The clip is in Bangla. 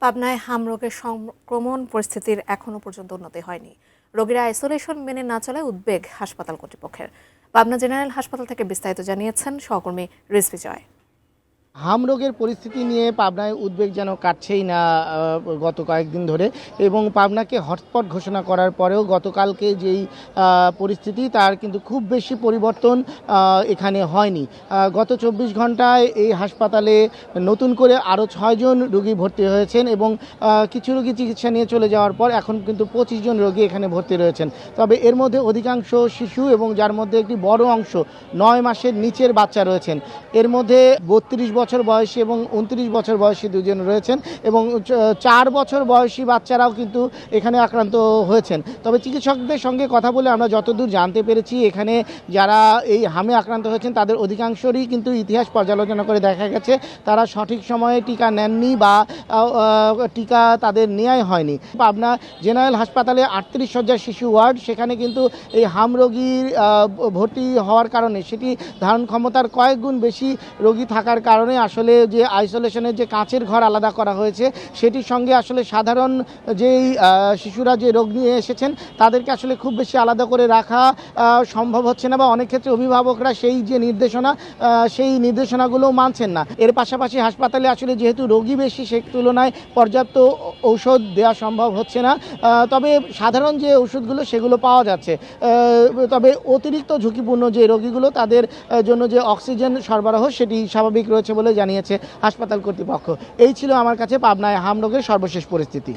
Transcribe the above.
পাবনায় হামরোগের সংক্রমণ পরিস্থিতির এখনও পর্যন্ত উন্নতি হয়নি। রোগীরা আইসোলেশন মেনে না চলায় উদ্বেগ হাসপাতাল কর্তৃপক্ষের। পাবনা জেনারেল হাসপাতাল থেকে বিস্তারিত জানিয়েছেন সহকর্মী রিজভী জয়। হামরোগের পরিস্থিতি নিয়ে পাবনায় উদ্বেগ যেন কাটছেই না গত কয়েকদিন ধরে, এবং পাবনাকে হটস্পট ঘোষণা করার পরেও গতকালকে যেই পরিস্থিতি তার কিন্তু খুব বেশি পরিবর্তন এখানে হয়নি। গত 24 ঘন্টায় এই হাসপাতালে নতুন করে আরও 6 জন রোগী ভর্তি হয়েছেন, এবং কিছু রোগী চিকিৎসা নিয়ে চলে যাওয়ার পর এখন কিন্তু 25 জন রোগী এখানে ভর্তি রয়েছেন। তবে এর মধ্যে অধিকাংশ শিশু, এবং যার মধ্যে একটি বড় অংশ 9 মাসের নিচের বাচ্চা রয়েছেন। এর মধ্যে 32 বছর বয়সী এবং 29 বছর বয়সী দুজন রয়েছেন, এবং 4 বছর বয়সী বাচ্চারাও কিন্তু এখানে আক্রান্ত হয়েছেন। তবে চিকিৎসকদের সঙ্গে কথা বলে আমরা যতদূর জানতে পেরেছি, এখানে যারা এই হামে আক্রান্ত হয়েছেন তাদের অধিকাংশরই কিন্তু ইতিহাস পর্যালোচনা করে দেখা গেছে তারা সঠিক সময়ে টিকা নেননি বা টিকা তাদের নেওয়াই হয়নি। পাবনা জেনারেল হাসপাতালে 38 শয্যার শিশু ওয়ার্ড, সেখানে কিন্তু এই হাম রোগীর ভর্তি হওয়ার কারণে সেটি ধারণ ক্ষমতার কয়েক গুণ বেশি রোগী থাকার কারণে আসলে যে আইসোলেশনের যে কাঁচের ঘর আলাদা করা হয়েছে সেটির সঙ্গে আসলে সাধারণ যেই শিশুরা যে রোগ নিয়ে এসেছেন তাদেরকে আসলে খুব বেশি আলাদা করে রাখা সম্ভব হচ্ছে না, বা অনেক ক্ষেত্রে অভিভাবকরা সেই যে নির্দেশনা সেই নির্দেশনাগুলো মানছেন না। এর পাশাপাশি হাসপাতালে আসলে যেহেতু রোগী বেশি, সে তুলনায় পর্যাপ্ত ঔষধ দেওয়া সম্ভব হচ্ছে না। তবে সাধারণ যে ওষুধগুলো সেগুলো পাওয়া যাচ্ছে, তবে অতিরিক্ত ঝুঁকিপূর্ণ যে রোগীগুলো তাদের জন্য যে অক্সিজেন সরবরাহ সেটি স্বাভাবিক রয়েছে বলে জানিয়েছে হাসপাতাল কর্তৃপক্ষ। এই ছিল আমার কাছে পাবনায় হামরোগের সর্বশেষ পরিস্থিতি।